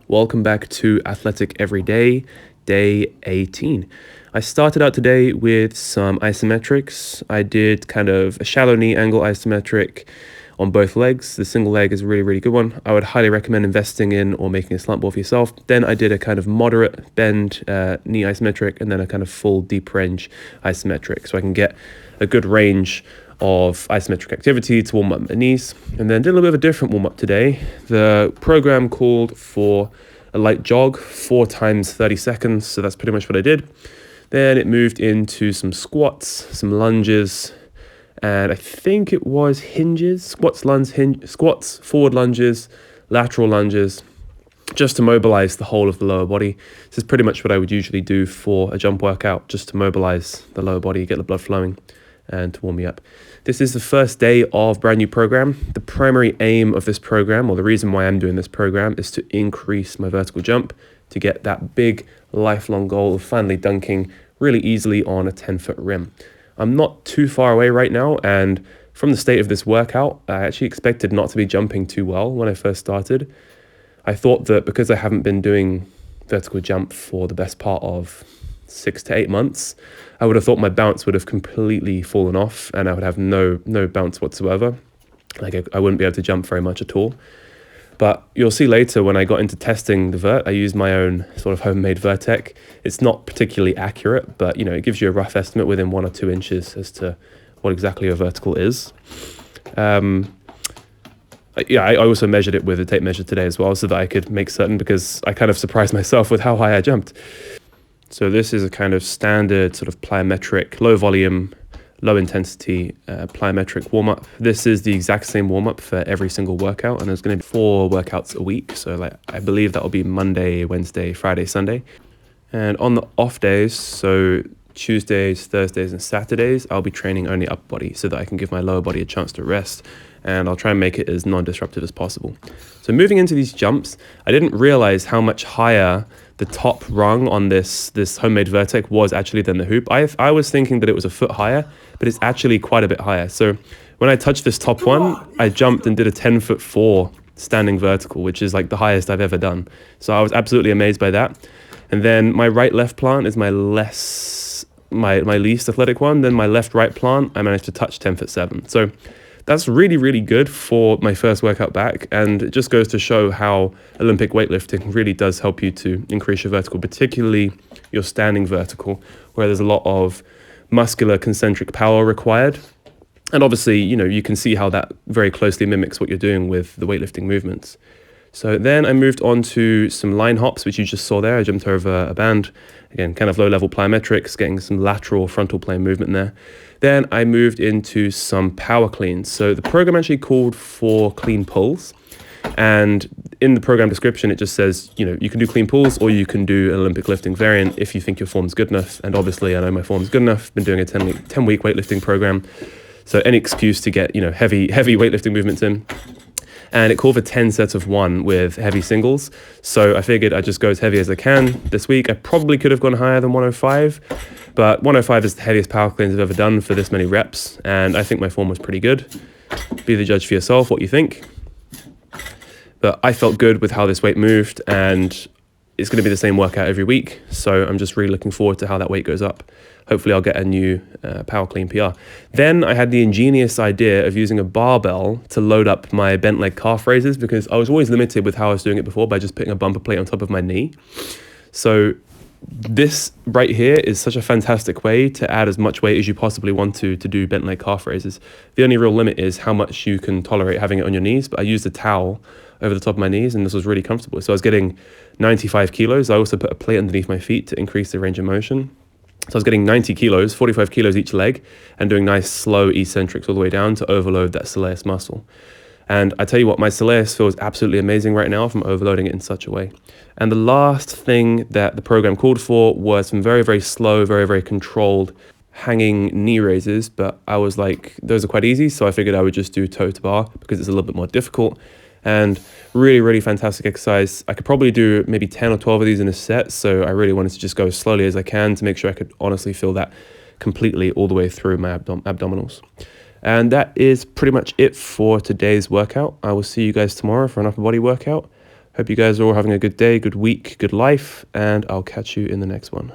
Welcome back to Athletic Every Day, day 18. I started out today with some isometrics. I did kind of a shallow knee angle isometric on both legs. The single leg is a really, really good one. I would highly recommend investing in or making a slant ball for yourself. Then I did a kind of moderate bend knee isometric and then a kind of full deep range isometric. So I can get a good range of isometric activity to warm up my knees, and then did a little bit of a different warm up today. The program called for a light jog, 4 times 30 seconds, so that's pretty much what I did. Then it moved into some squats, some lunges, and I think it was hinges, squats, forward lunges, lateral lunges, just to mobilize the whole of the lower body. This is pretty much what I would usually do for a jump workout, just to mobilize the lower body, get the blood flowing, and to warm me up. This is the first day of brand new program. The primary aim of this program, or the reason why I'm doing this program, is to increase my vertical jump to get that big lifelong goal of finally dunking really easily on a 10-foot rim. I'm not too far away right now, and from the state of this workout, I actually expected not to be jumping too well when I first started. I thought that because I haven't been doing vertical jump for the best part of 6 to 8 months, I would have thought my bounce would have completely fallen off and I would have no bounce whatsoever. Like I wouldn't be able to jump very much at all. But you'll see later when I got into testing the vert, I used my own sort of homemade Vertec. It's not particularly accurate, but it gives you a rough estimate within 1 or 2 inches as to what exactly a vertical is. I also measured it with a tape measure today as well so that I could make certain, because I kind of surprised myself with how high I jumped. So this is a kind of standard sort of plyometric, low volume, low intensity plyometric warm-up. This is the exact same warm-up for every single workout, and there's going to be 4 workouts a week. So I believe that will be Monday, Wednesday, Friday, Sunday. And on the off days, so Tuesdays, Thursdays, and Saturdays, I'll be training only upper body so that I can give my lower body a chance to rest, and I'll try and make it as non-disruptive as possible. So moving into these jumps, I didn't realize how much higher the top rung on this homemade Vertec was actually than the hoop. I was thinking that it was a foot higher, but it's actually quite a bit higher. So when I touched this top one, I jumped and did a 10'4" standing vertical, which is like the highest I've ever done. So I was absolutely amazed by that. And then my right-left plant is my least athletic one. Then my left-right plant, I managed to touch 10'7". So that's really, really good for my first workout back, and it just goes to show how Olympic weightlifting really does help you to increase your vertical, particularly your standing vertical, where there's a lot of muscular concentric power required. And obviously, you can see how that very closely mimics what you're doing with the weightlifting movements. So then I moved on to some line hops, which you just saw there. I jumped over a band, again, kind of low-level plyometrics, getting some lateral frontal plane movement there. Then I moved into some power cleans. So the program actually called for clean pulls. And in the program description, it just says, you can do clean pulls or you can do an Olympic lifting variant if you think your form's good enough. And obviously, I know my form's good enough. Been doing a 10-week weightlifting program. So any excuse to get, heavy weightlifting movements in. And it called for 10 sets of 1 with heavy singles. So I figured I'd just go as heavy as I can this week. I probably could have gone higher than 105, but 105 is the heaviest power cleans I've ever done for this many reps. And I think my form was pretty good. Be the judge for yourself what you think. But I felt good with how this weight moved, and it's going to be the same workout every week. So I'm just really looking forward to how that weight goes up. Hopefully I'll get a new power clean PR. Then I had the ingenious idea of using a barbell to load up my bent leg calf raises, because I was always limited with how I was doing it before by just putting a bumper plate on top of my knee. So this right here is such a fantastic way to add as much weight as you possibly want to do bent leg calf raises. The only real limit is how much you can tolerate having it on your knees, but I used a towel over the top of my knees, and this was really comfortable. So I was getting 95 kilos. I also put a plate underneath my feet to increase the range of motion. So I was getting 90 kilos, 45 kilos each leg, and doing nice slow eccentrics all the way down to overload that soleus muscle. And I tell you what, my soleus feels absolutely amazing right now from overloading it in such a way. And the last thing that the program called for was some very, very slow, very, very controlled hanging knee raises. But I was like, those are quite easy. So I figured I would just do toe to bar because it's a little bit more difficult. And really, really fantastic exercise. I could probably do maybe 10 or 12 of these in a set. So I really wanted to just go as slowly as I can to make sure I could honestly feel that completely all the way through my abdominals. And that is pretty much it for today's workout. I will see you guys tomorrow for an upper body workout. Hope you guys are all having a good day, good week, good life, and I'll catch you in the next one.